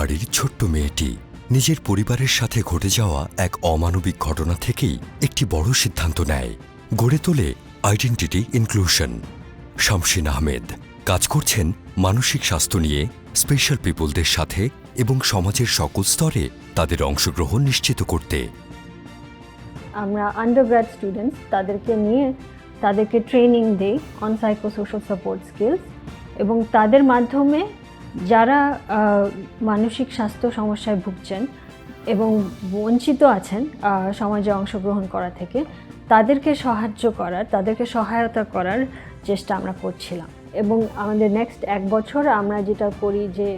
বাড়ির ছোট্ট মেয়েটি নিজের পরিবারের সাথে ঘটে যাওয়া এক অমানবিক ঘটনা থেকেই একটি বড় সিদ্ধান্ত নেয়, গড়ে তোলে আইডেন্টিটি ইনক্লুশন। শামসিন আহমেদ কাজ করছেন মানসিক স্বাস্থ্য নিয়ে স্পেশাল পিপলদের সাথে এবং সমাজের সকল স্তরে তাদের অংশগ্রহণ নিশ্চিত করতে। আমরা আন্ডারগ্র্যাড স্টুডেন্টস তাদেরকে ট্রেনিং দেই অন সাইকোসোশ্যাল সাপোর্ট স্কিলস, এবং তাদের মাধ্যমে যারা মানসিক স্বাস্থ্য সমস্যায় ভুগছেন এবং বঞ্চিত আছেন সমাজে অংশগ্রহণ করা থেকে, তাদেরকে সহায়তা করার চেষ্টা আমরা করছিলাম। এবং আমাদের নেক্সট 1 বছর আমরা যেটা করি যে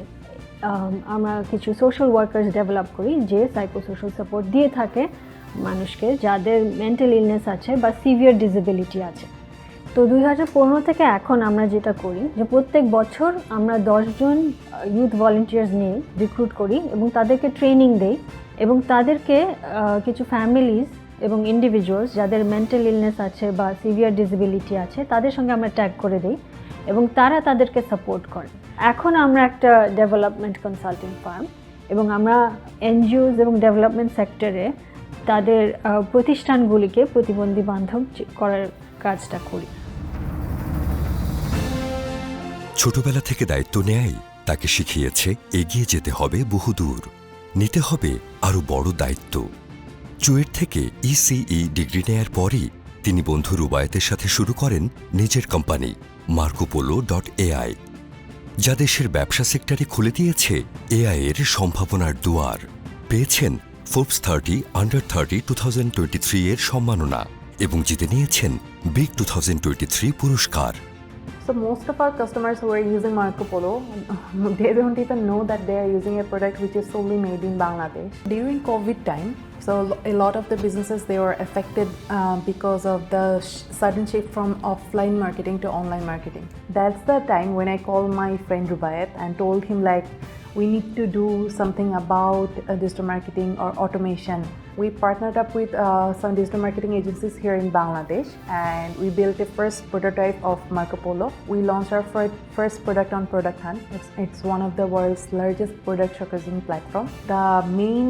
আমরা কিছু সোশ্যাল ওয়ার্কার্স ডেভেলপ করি যে সাইকোসোশ্যাল সাপোর্ট দিয়ে থাকে মানুষকে যাদের মেন্টাল ইলনেস আছে বা সিভিয়ার ডিসেবিলিটি আছে। তো 2015 থেকে এখন আমরা যেটা করি যে প্রত্যেক বছর আমরা 10 জন ইউথ ভলেন্টিয়ার্স নিয়ে রিক্রুট করি এবং তাদেরকে ট্রেনিং দেই, এবং তাদেরকে কিছু ফ্যামিলিজ এবং ইন্ডিভিজুয়ালস যাদের মেন্টাল ইলনেস আছে বা সিভিয়ার ডিসেবিলিটি আছে তাদের সঙ্গে আমরা ট্যাগ করে দিই এবং তারা তাদেরকে সাপোর্ট করে। এখন আমরা একটা ডেভেলপমেন্ট কনসাল্টিং ফার্ম, এবং আমরা এনজিওস এবং ডেভেলপমেন্ট সেক্টরে তাদের প্রতিষ্ঠানগুলিকে প্রতিবন্ধী বান্ধব করার কাজটা করি। ছোটবেলা থেকে দায়িত্ব নেয় তাকে শিখিয়েছে এগিয়ে যেতে হবে বহুদূর, নিতে হবে আরও বড় দায়িত্ব। চুয়েট থেকে ইসিই ডিগ্রি নেয়ার পরই তিনি বন্ধু রুবায়েতের সাথে শুরু করেন নিজের কোম্পানি মার্কোপোলো.ai, যা দেশের ব্যবসা সেক্টরে খুলে দিয়েছে এআই এর সম্ভাবনার দুয়ার। পেয়েছেন ফোর্বস 30 আন্ডার 30 2023 এর সম্মাননা এবং জিতে নিয়েছেন বিগ 2023 পুরস্কার। So most of our customers who are using Marco Polo, they don't even know that they are using a product which is solely made in Bangladesh. During COVID time, so a lot of the businesses, they were affected because of the sudden shift from offline marketing to online marketing. That's the time when I called my friend Rubayat and told him like, we need to do something about digital marketing or automation. We partnered up with some digital marketing agencies here in Bangladesh, and we built a first prototype of Marco Polo. We launched our first product on Product Hunt. It's one of the world's largest product showcasing platform. The main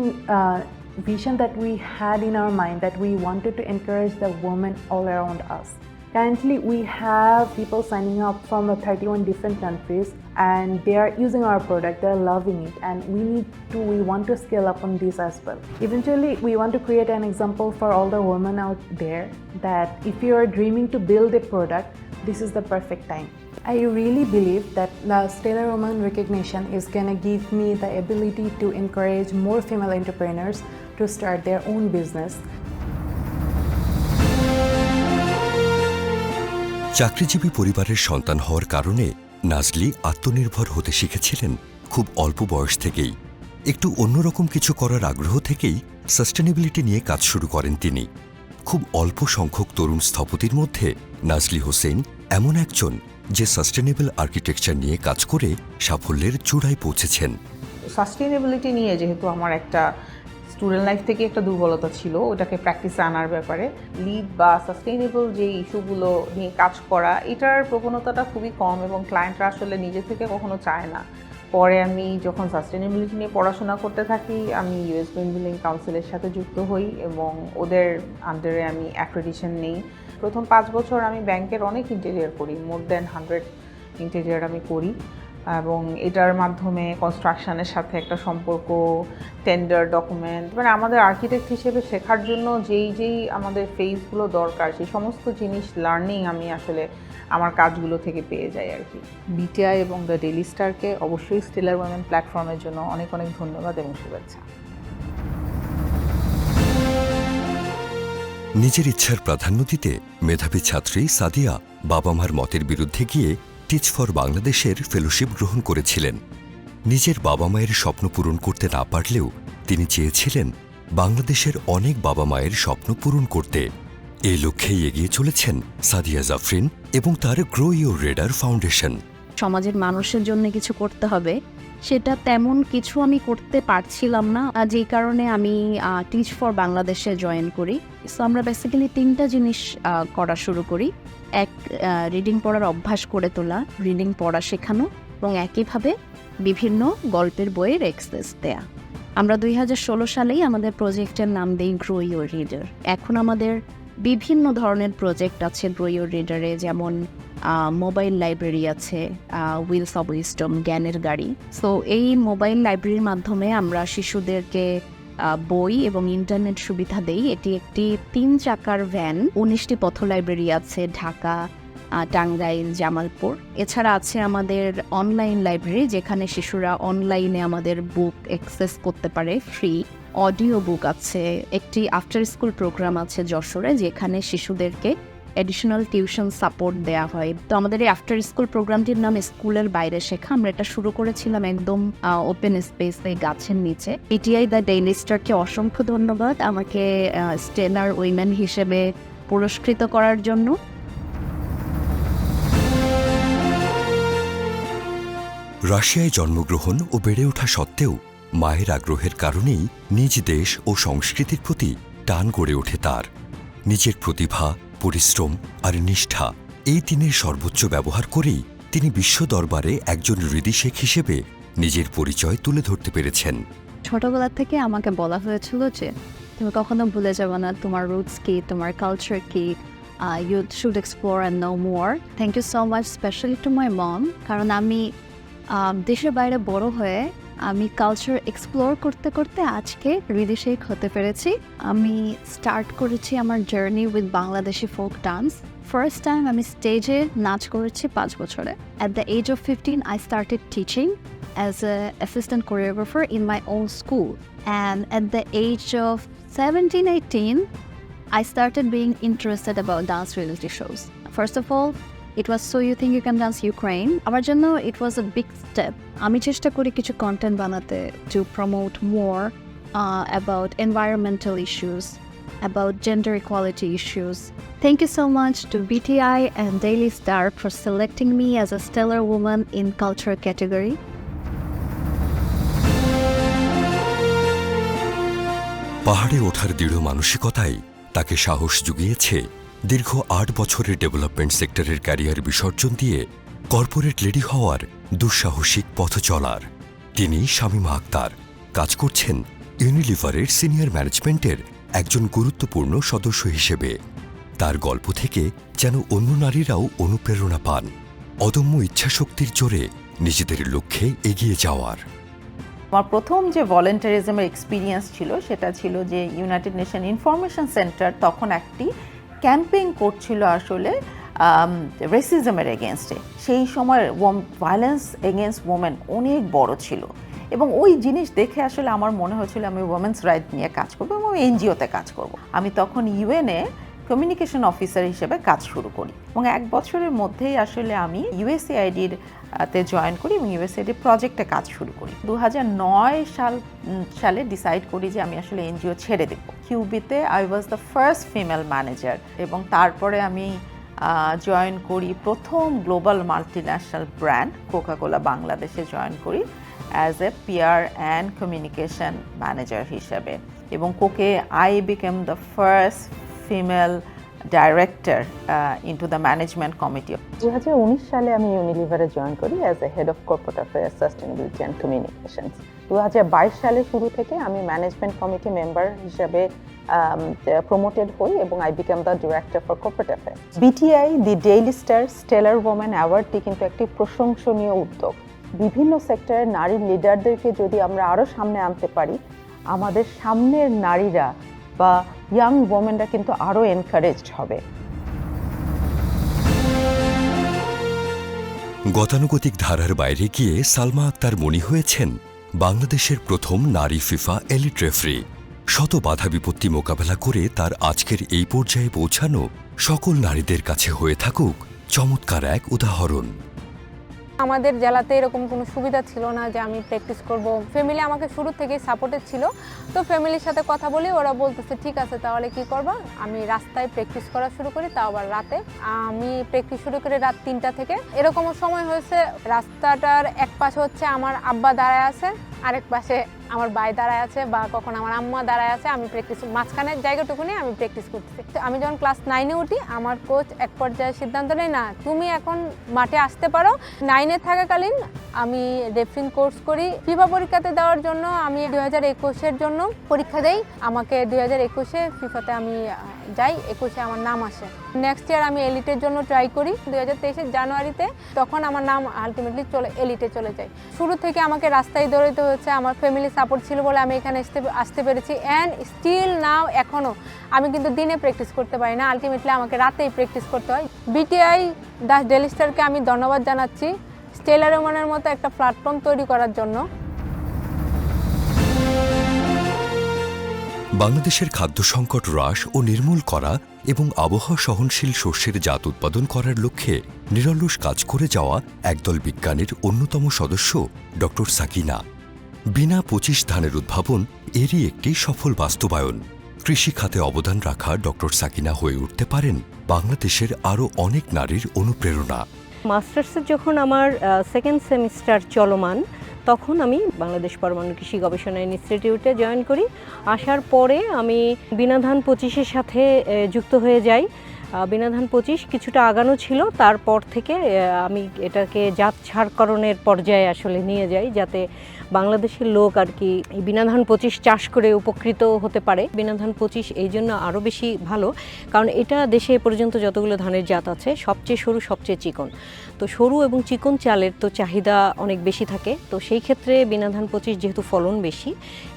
vision that we had in our mind that we wanted to encourage the women all around us. Currently, we have people signing up from 31 different countries, and they are using our product, they're loving it, and we want to scale up on this as well. Eventually, we want to create an example for all the women out there that if you are dreaming to build a product, this is the perfect time. I really believe that the Stellar Woman recognition is gonna give me the ability to encourage more female entrepreneurs to start their own business. চাকরিজীবী পরিবারের সন্তান হওয়ার কারণে নাজলি আত্মনির্ভর হতে শিখেছিলেন খুব অল্প বয়স থেকেই। একটু অন্যরকম কিছু করার আগ্রহ থেকেই সাস্টেনেবিলিটি নিয়ে কাজ শুরু করেন তিনি। খুব অল্প সংখ্যক তরুণ স্থপতির মধ্যে নাজলি হোসেন এমন একজন যে সাস্টেনেবল আর্কিটেকচার নিয়ে কাজ করে সাফল্যের চূড়ায় পৌঁছেছেন। সাস্টেনেবিলিটি নিয়ে যেহেতু আমার একটা স্টুডেন্ট লাইফ থেকে একটা দুর্বলতা ছিল, ওটাকে প্র্যাকটিসে আনার ব্যাপারে লিড বা সাস্টেইনেবল যে ইস্যুগুলো নিয়ে কাজ করা, এটার প্রবণতাটা খুবই কম এবং ক্লায়েন্টরা আসলে নিজে থেকে কখনো চায় না। পরে আমি যখন সাস্টেনেবিলিটি নিয়ে পড়াশোনা করতে থাকি, আমি ইউএস গ্রিন বিল্ডিং কাউন্সিলের সাথে যুক্ত হই এবং ওদের আন্ডারে আমি অ্যাক্রেডিটেশন নেই। প্রথম 5 বছর আমি ব্যাংকের অনেক ইন্টেরিয়র করি, মোর দ্যান 100 ইন্টেরিয়র আমি করি, এবং এটার মাধ্যমে কনস্ট্রাকশনের সাথে একটা সম্পর্ক, টেন্ডার, ডকুমেন্ট, মানে আমাদের আর্কিটেক্ট হিসেবে শেখার জন্য যেই আমাদের ফেজগুলো দরকার সেই সমস্ত জিনিস লার্নিং আমি আসলে আমার কাজগুলো থেকে পেয়ে যাই আর কি। বিটিআই এবং দ্য ডেইলি স্টারকে অবশ্যই স্টেলার ওমেন প্ল্যাটফর্মের জন্য অনেক অনেক ধন্যবাদ এবং শুভেচ্ছা। নিজের ইচ্ছার প্রাধান্য দিতে মেধাবী ছাত্রী সাদিয়া বাবা মার মতের বিরুদ্ধে গিয়ে টিচ ফর বাংলাদেশের ফেলোশিপ গ্রহণ করেছিলেন। নিজের বাবা মায়ের স্বপ্ন পূরণ করতে না পারলেও তিনি চেয়েছিলেন বাংলাদেশের অনেক বাবা মায়ের স্বপ্ন পূরণ করতে। এই লক্ষ্যেই এগিয়ে চলেছেন সাদিয়া জাফরিন এবং তার গ্রো ইউর রেডার ফাউন্ডেশন। সমাজের মানুষের জন্য কিছু করতে হবে, সেটা তেমন কিছু আমি করতে পারছিলাম না, যেই কারণে আমি টিচ ফর বাংলাদেশে জয়েন করি। সো আমরা বেসিক্যালি 3টা জিনিস করা শুরু করি। এক, রিডিং পড়ার অভ্যাস করে তোলা, রিডিং পড়া শেখানো, এবং একইভাবে বিভিন্ন গল্পের বইয়ের অ্যাক্সেস দেয়া। আমরা 2016 সালেই আমাদের প্রজেক্টের নাম দিই গ্রো ইউর রিডার। এখন আমাদের বিভিন্ন ধরনের প্রজেক্ট আছে গ্রো ইউর রিডারে, যেমন মোবাইল লাইব্রেরি আছে, হুইলস অব উইজডম জ্ঞানের গাড়ি। সো এই মোবাইল লাইব্রেরির মাধ্যমে আমরা শিশুদেরকে বই এবং ইন্টারনেট সুবিধা দেই। এটি একটি 3 চাকার ভ্যান। 19টি পথ লাইব্রেরি আছে ঢাকা, টাঙ্গাইল, জামালপুর। এছাড়া আছে আমাদের অনলাইন লাইব্রেরি, যেখানে শিশুরা অনলাইনে আমাদের বুক অ্যাক্সেস করতে পারে ফ্রি। অডিও বুক আছে। একটি আফটার স্কুল প্রোগ্রাম আছে যশোরে, যেখানে শিশুদেরকে অ্যাডিশনাল টিউশন সাপোর্ট দেওয়া হয়। তো আমাদের এই আফটার স্কুল প্রোগ্রামটির নাম স্কুলের বাইরে শেখা। আমরা এটা শুরু করেছিলাম একদম ওপেন স্পেসে, গাছের নিচে। পিটিআই দ্য ডেইলি স্টারকে অসংখ্য ধন্যবাদ আমাকে স্টেলার উইমেন হিসেবে পুরস্কৃত করার জন্য। রাশিয়ায় জন্মগ্রহণ ও বেড়ে ওঠা সত্ত্বেও মায়ের আগ্রহের কারণেই নিজ দেশ ও সংস্কৃতির প্রতি টান গড়ে ওঠে তার। নিজের প্রতিভা, পরিশ্রম আর নিষ্ঠা এই তিনের সর্বোচ্চ ব্যবহার করেই তিনি বিশ্ব দরবারে একজন হৃদয় শেখ হিসেবে নিজের পরিচয় তুলে ধরতে পেরেছেন। ছোটবেলা থেকে আমাকে বলা হয়েছিল যে তুমি কখনো ভুলে যাবে না তোমার রুটস কি, তোমার কালচার কি, you should explore and know more. Thank you so much specially to my mom, কারণ আমি দেশের বাইরে বড় হয়ে আমি কালচার এক্সপ্লোর করতে করতে আজকে হৃদয় শেখ হতে পেরেছি। আমি স্টার্ট করেছি আমার journey with Bangladeshi folk dance. First time আমি স্টেজে নাচ করেছি 5 বছরে। At the age of 15 I started teaching as an assistant choreographer in my own school. And at the age of 17-18, I started being interested about dance reality shows. First of all, it was So You Think You Can Dance Ukraine. আমার জন্য it was a big step. আমি চেষ্টা করি কিছু content বানাতে to promote more about environmental issues, about gender equality issues. Thank you so much to BTI and Daily Star for selecting me as a stellar woman in culture category. পাহাড়ে ওঠার দৃঢ় মানসিকতাই তাকে সাহস জুগিয়েছে দীর্ঘ 8 বছরের ডেভেলপমেন্ট সেক্টরের ক্যারিয়ার বিসর্জন দিয়ে কর্পোরেট লেডি হওয়ার দুঃসাহসিক পথ চলার। তিনি শামীমা আক্তার, কাজ করছেন ইউনিলিভারের সিনিয়র ম্যানেজমেন্টের একজন গুরুত্বপূর্ণ সদস্য হিসেবে। তার গল্প থেকে যেন অন্য নারীরাও অনুপ্রেরণা পান, অদম্য ইচ্ছাশক্তির জোরে নিজেদের লক্ষ্যে এগিয়ে যাওয়ার। আমার প্রথম যে ভলেন্টারিজমের এক্সপিরিয়েন্স ছিল সেটা ছিল যে ইউনাইটেড নেশন ইনফরমেশন সেন্টার তখন একটি ক্যাম্পেইন করছিল আসলে রেসিজমের এগেনস্টে। সেই সময় ভায়োলেন্স এগেনস্ট ওমেন অনেক বড় ছিল এবং ওই জিনিস দেখে আসলে আমার মনে হয়েছিল আমি ওমেন্স রাইট নিয়ে কাজ করবো এবং এনজিওতে কাজ করব। আমি তখন ইউএনএ কমিউনিকেশন অফিসার হিসেবে কাজ শুরু করি এবং 1 বছরের মধ্যেই আসলে আমি ইউএসএআইডির তে জয়েন করি এবং ইউএসএআইডি প্রজেক্টে কাজ শুরু করি। 2009 সালে ডিসাইড করি যে আমি আসলে এনজিও ছেড়ে দেব। কিউবিতে I was the first female manager এবং তারপরে আমি জয়েন করি প্রথম গ্লোবাল মাল্টিন্যাশনাল ব্র্যান্ড কোকাকোলা বাংলাদেশে জয়েন করি as a PR and communication manager হিসেবে এবং কোকে I became the first female director into the management committee. 2019 সালে আমি ইউনিলিভারে জয়েন করি as a head of corporate affairs, sustainability and communications. 2022 সালে শুরু থেকে আমি ম্যানেজমেন্ট কমিটি মেম্বার হিসেবে প্রমোটেড হই এবং I became the director for corporate affairs. BTI the Daily Star stellar woman অ্যাওয়ার্ডটি কিন্তু একটি প্রশংসনীয় উদ্যোগ। বিভিন্ন সেক্টরের নারী লিডারদেরকে যদি আমরা আরও সামনে আনতে পারি, আমাদের সামনের নারীরা বা ইয়াং ওমেনরা কিন্তু আরও এনকারেজড হবে। গতানুগতিক ধারার বাইরে গিয়ে সালমা আক্তার মনি হয়েছেন বাংলাদেশের প্রথম নারী ফিফা এলিট রেফারি। শত বাধা বিপত্তি মোকাবেলা করে তার আজকের এই পর্যায়ে পৌঁছানো সকল নারীদের কাছে হয়ে থাকুক চমৎকার এক উদাহরণ। আমাদের জেলাতে এরকম কোনো সুবিধা ছিল না যে আমি প্র্যাকটিস করব। ফ্যামিলি আমাকে শুরু থেকেই সাপোর্টেড ছিল, তো ফ্যামিলির সাথে কথা বলে ওরা বলতেছে ঠিক আছে তাহলে কি করবা, আমি রাস্তায় প্র্যাকটিস করা শুরু করি, তাও আবার রাতে। আমি প্র্যাকটিস শুরু করি রাত 3টা থেকে। এরকমও সময় হয়েছে রাস্তাটার এক পাশে হচ্ছে আমার আব্বা দাঁড়ায় আছে, আরেক পাশে আমার ভাই দাঁড়ায় আছে বা কখন আমার আম্মা দাঁড়ায় আছে, আমি প্র্যাকটিস মাঝখানের জায়গাটুকু নিয়ে আমি প্র্যাকটিস করতেছি। তো আমি যখন ক্লাস 9-এ উঠি, আমার কোচ এক পর্যায়ে সিদ্ধান্ত নেয়, না তুমি এখন মাঠে আসতে পারো। 9-এ থাকাকালীন আমি রেফারিং কোর্স করি। ফিফা পরীক্ষাতে দেওয়ার জন্য আমি 2021-এর জন্য পরীক্ষা দেই। আমাকে 2021-এ ফিফাতে আমি যাই, 21-এ আমার নাম আসে। নেক্সট ইয়ার আমি এলিটের জন্য ট্রাই করি 2023-এর জানুয়ারিতে, তখন আমার নাম আলটিমেটলি এলিটে চলে যায়। শুরু থেকে আমাকে রাস্তায় দৌড়াতে হচ্ছে, আমার ফ্যামিলি সাপোর্ট ছিল বলে আমি এখানে আসতে পেরেছি। অ্যান্ড স্টিল নাও এখনও আমি কিন্তু দিনে প্র্যাকটিস করতে পারি না, আলটিমেটলি আমাকে রাতেই প্র্যাকটিস করতে হয়। বিটিআই দাস ডেইলি স্টারকে আমি ধন্যবাদ জানাচ্ছি স্টেলার ওমানের মতো একটা প্ল্যাটফর্ম তৈরি করার জন্য। বাংলাদেশের খাদ্য সংকট হ্রাস ও নির্মূল করা এবং আবহাওয়া সহনশীল শস্যের জাত উৎপাদন করার লক্ষ্যে নিরলস কাজ করে যাওয়া একদল বিজ্ঞানীর অন্যতম সদস্য ড সাকিনা। বিনা 25 ধানের উদ্ভাবন এরই একটি সফল বাস্তবায়ন। কৃষি খাতে অবদান রাখা ড সাকিনা হয়ে উঠতে পারেন বাংলাদেশের আরও অনেক নারীর অনুপ্রেরণা। মাস্টার্সের যখন আমার সেকেন্ড সেমিস্টার চলমান, তখন আমি বাংলাদেশ পরমাণু কৃষি গবেষণা ইনস্টিটিউটে জয়েন করি। আসার পরে আমি বিনাধান 25-এর সাথে যুক্ত হয়ে যাই। বিনাধান 25 কিছুটা আগানো ছিল, তারপর থেকে আমি এটাকে জাত ছাড়করণের পর্যায়ে আসলে নিয়ে যাই, যাতে বাংলাদেশের লোক আর কি এই বিনাধান 25 চাষ করে উপকৃত হতে পারে। বিনাধান 25 এই জন্য আরও বেশি ভালো, কারণ এটা দেশে এ পর্যন্ত যতগুলো ধানের জাত আছে সবচেয়ে সরু, সবচেয়ে চিকন। তো সরু এবং চিকন চালের তো চাহিদা অনেক বেশি থাকে। তো সেই ক্ষেত্রে বিনাধান 25 যেহেতু ফলন বেশি,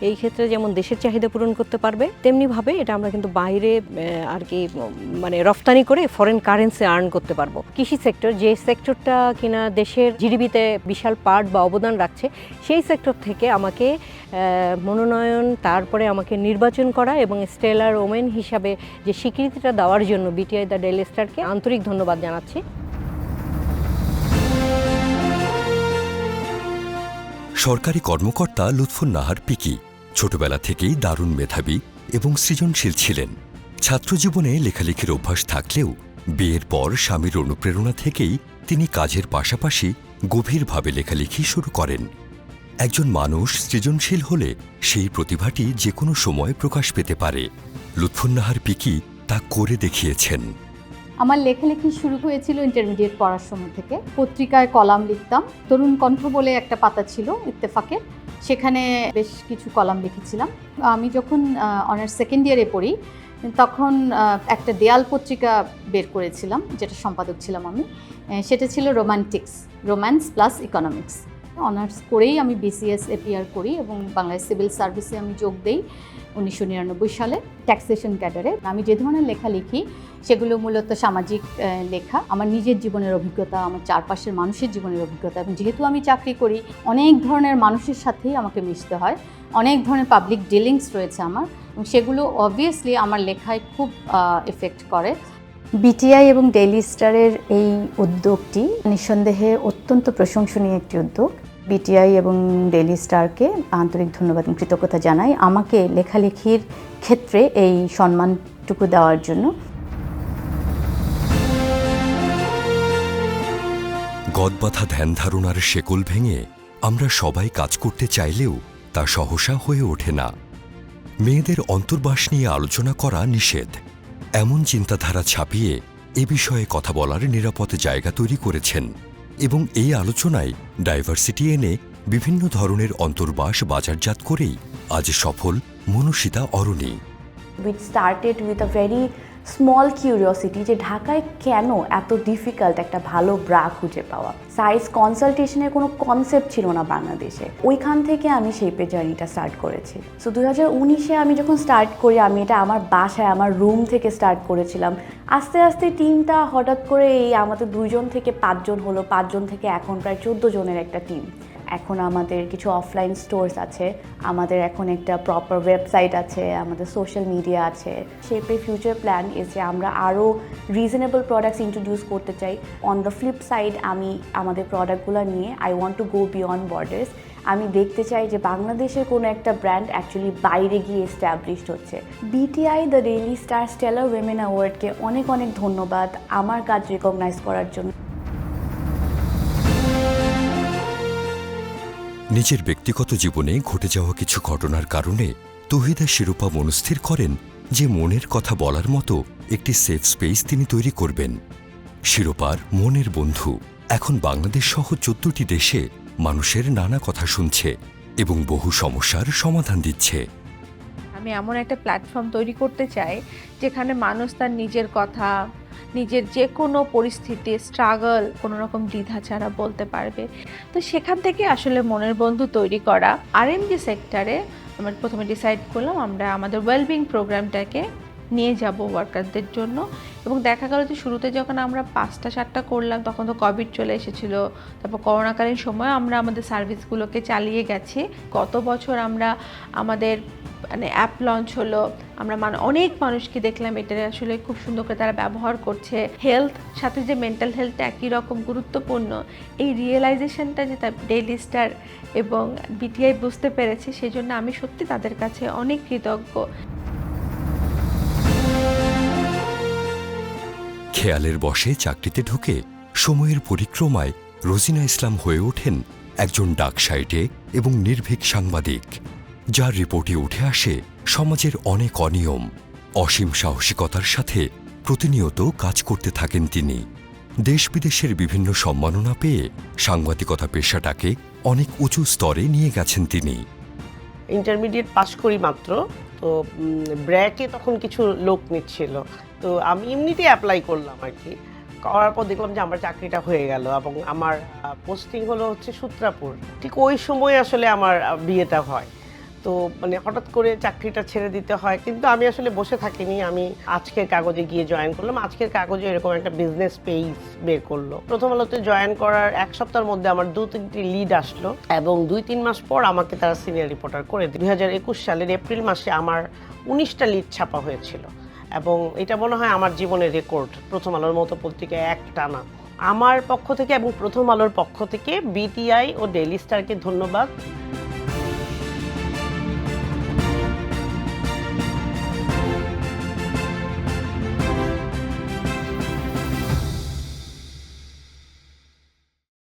এই ক্ষেত্রে যেমন দেশের চাহিদা পূরণ করতে পারবে, তেমনিভাবে এটা আমরা কিন্তু বাইরে আর কি মানে রফতানি করে ফরেন কারেন্সি আর্ন করতে পারবো। কৃষি সেক্টর, যে সেক্টরটা কিনা দেশের জিডিপিতে বিশাল পার্ট বা অবদান রাখছে, সেই সেক্টর থেকে আমাকে মনোনয়ন, তারপরে আমাকে নির্বাচন করা এবং স্টেলার ওমেন হিসাবে যে স্বীকৃতিটা দেওয়ার জন্য বিটিআই দ্য ডেইলি স্টারকে আন্তরিক ধন্যবাদ জানাচ্ছি। সরকারি কর্মকর্তা লুৎফুন্নাহার পিকি ছোটবেলা থেকেই দারুণ মেধাবী এবং সৃজনশীল ছিলেন। ছাত্রজীবনে লেখালেখির অভ্যাস থাকলেও বিয়ের পর স্বামীর অনুপ্রেরণা থেকেই তিনি কাজের পাশাপাশি গভীরভাবে লেখালেখি শুরু করেন। একজন মানুষ সৃজনশীল হলে সেই প্রতিভাটি যে কোনো সময় প্রকাশ পেতে পারে। লুৎফুন্নাহার পিকি তা করে দেখিয়েছেন। আমার লেখালেখি শুরু হয়েছিল ইন্টারমিডিয়েট পড়ার সময় থেকে। পত্রিকায় কলাম লিখতাম। তরুণ কণ্ঠ বলে একটা পাতা ছিল ইত্তেফাকের, সেখানে বেশ কিছু কলাম লিখেছিলাম। আমি যখন অনার্স সেকেন্ড ইয়ারে পড়ি, তখন একটা দেয়াল পত্রিকা বের করেছিলাম, যেটা সম্পাদক ছিলাম আমি। সেটা ছিল রোম্যান্স প্লাস ইকোনমিক্স। অনার্স করেই আমি বিসিএস এপিআর করি এবং বাংলাদেশ সিভিল সার্ভিসে আমি যোগ দেই 1999 সালে ট্যাক্সেশন ক্যাডারে। আমি যে ধরনের লেখা লিখি সেগুলো মূলত সামাজিক লেখা, আমার নিজের জীবনের অভিজ্ঞতা, আমার চারপাশের মানুষের জীবনের অভিজ্ঞতা। এবং যেহেতু আমি চাকরি করি, অনেক ধরনের মানুষের সাথেই আমাকে মিশতে হয়, অনেক ধরনের পাবলিক ডিলিংস রয়েছে আমার, এবং সেগুলো অবভিয়াসলি আমার লেখায় খুব এফেক্ট করে। বিটিআই এবং ডেইলি স্টারের এই উদ্যোগটি নিঃসন্দেহে অত্যন্ত প্রশংসনীয় একটি উদ্যোগ। বিটিআই এবং ডেইলি স্টারকে আন্তরিক ধন্যবাদ এবং কৃতজ্ঞতা জানাই আমাকে লেখালেখির ক্ষেত্রে এই সম্মানটুকু দেওয়ার জন্য। গদবাঁধা ধ্যান ধারণার শেকল ভেঙে আমরা সবাই কাজ করতে চাইলেও তা সহসা হয়ে ওঠে না। মেয়েদের অন্তর্বাস নিয়ে আলোচনা করা নিষেধ, এমন চিন্তাধারা ছাপিয়ে এ বিষয়ে কথা বলার নিরাপদ জায়গা তৈরি করেছেন এবং এই আলোচনায় ডাইভার্সিটি এনে বিভিন্ন ধরনের অন্তর্বাস বাজারজাত করেই আজ সফল মনুষিতা অরণি। We started with a very small curiosity যে ঢাকায় কেন এত ডিফিকাল্ট একটা ভালো ব্রা খুঁজে পাওয়া। সাইজ কনসালটেশনের কোনো কনসেপ্ট ছিল না বাংলাদেশে। ওইখান থেকে আমি শেপের জার্নিটা স্টার্ট করেছি। সো 2019-এ আমি যখন স্টার্ট করি, আমি এটা আমার বাসায় আমার রুম থেকে স্টার্ট করেছিলাম। আস্তে আস্তে টিমটা হঠাৎ করে এই আমাদের 2 জন থেকে 5 জন হলো, 5 জন থেকে এখন প্রায় 14 জনের একটা টিম। এখন আমাদের কিছু অফলাইন স্টোরস আছে, আমাদের এখন একটা প্রপার ওয়েবসাইট আছে, আমাদের সোশ্যাল মিডিয়া আছে। শেপের ফিউচার প্ল্যান ইজ যে আমরা আরও রিজনেবল প্রোডাক্টস ইন্ট্রোডিউস করতে চাই। অন দ্য ফ্লিপ সাইড আমি আমাদের প্রোডাক্টগুলো নিয়ে I want to go beyond borders. আমি দেখতে চাই যে বাংলাদেশের কোনো একটা ব্র্যান্ড অ্যাকচুয়ালি বাইরে গিয়ে এস্টাবলিশড হচ্ছে। BTI the Daily Star stellar women অ্যাওয়ার্ডকে অনেক অনেক ধন্যবাদ আমার কাজ রিকগনাইজ করার জন্য। নিজের ব্যক্তিগত জীবনে ঘটে যাওয়া কিছু ঘটনার কারণে তৌহিদা শিরোপা মনস্থির করেন যে মনের কথা বলার মতো একটি সেফ স্পেস তিনি তৈরি করবেন। শিরোপার মনের বন্ধু এখন বাংলাদেশ সহ 14টি দেশে মানুষের নানা কথা শুনছে এবং বহু সমস্যার সমাধান দিচ্ছে। আমি এমন একটা প্ল্যাটফর্ম তৈরি করতে চাই যেখানে মানুষ তার নিজের কথা, নিজের যে কোনো পরিস্থিতি, স্ট্রাগল কোনো রকম দ্বিধা ছাড়া বলতে পারবে। তো সেখান থেকে আসলে মনের বন্ধু তৈরি করা। আরএমজি সেক্টরে আমরা প্রথমে ডিসাইড করলাম আমরা আমাদের ওয়েলবিং প্রোগ্রামটাকে নিয়ে যাব ওয়ার্কারদের জন্য, এবং দেখা গেল যে শুরুতে যখন আমরা 5টা-7টা করলাম তখন তো কোভিড চলে এসেছিল, তারপর করোনাকালীন সময় আমরা আমাদের সার্ভিসগুলোকে চালিয়ে গেছি। গত বছর আমরা আমাদের অ্যাপ লঞ্চ হলো, আমরা অনেক মানুষকে দেখলাম এটা আসলে খুব সুন্দর করে তারা ব্যবহার করছে। হেলথ সাথে যে মেন্টাল হেলথ একই রকম গুরুত্বপূর্ণ, এই রিয়েলাইজেশনটা যে ডেইলি স্টার এবং বিটিআই বুঝতে পেরেছে, সেই জন্য আমি সত্যি তাদের কাছে অনেক কৃতজ্ঞ। খেয়ালের বশে চাকরিতে ঢুকে সময়ের পরিক্রমায় রোজিনা ইসলাম হয়ে ওঠেন একজন ডাকসাইটে এবং নির্ভীক সাংবাদিক, যার রিপোর্টে উঠে আসে সমাজের অনেক অনিয়ম। অসীম সাহসিকতার সাথে প্রতিনিয়ত কাজ করতে থাকেন তিনি। দেশ বিদেশের বিভিন্ন সম্মাননা পেয়ে সাংবাদিকতা পেশাটাকে অনেক উঁচু স্তরে নিয়ে গেছেন তিনি। ইন্টারমিডিয়েট পাশ করি মাত্র, তো ব্র্যাকে তখন কিছু লোক নিচ্ছিল, তো আমি এমনিতেই অ্যাপ্লাই করলাম আর কি। করার পর দেখলাম যে আমার চাকরিটা হয়ে গেল এবং আমার পোস্টিং হলো হচ্ছে সূত্রাপুর। ঠিক ওই সময় আসলে আমার বিয়েটা হয়। তো হঠাৎ করে চাকরিটা ছেড়ে দিতে হয়, কিন্তু আমি আসলে বসে থাকিনি। আমি আজকের কাগজে গিয়ে জয়েন করলাম। আজকের কাগজে এরকম একটা বিজনেস পেজ বের করলো। প্রথম আলোতে জয়েন করার 1 সপ্তাহের মধ্যে আমার 2-3টি লিড আসলো এবং 2-3 মাস পর আমাকে তারা সিনিয়র রিপোর্টার করে দিল। 2021 সালের এপ্রিল মাসে আমার 19টা লিড ছাপা হয়েছিল এবং এটা মনে হয় আমার জীবনের রেকর্ড। প্রথম আলোর মতো পত্রিকায় একটানা। আমার পক্ষ থেকে এবং প্রথম আলোর পক্ষ থেকে বিটিআই ও ডেইলি স্টারকে ধন্যবাদ।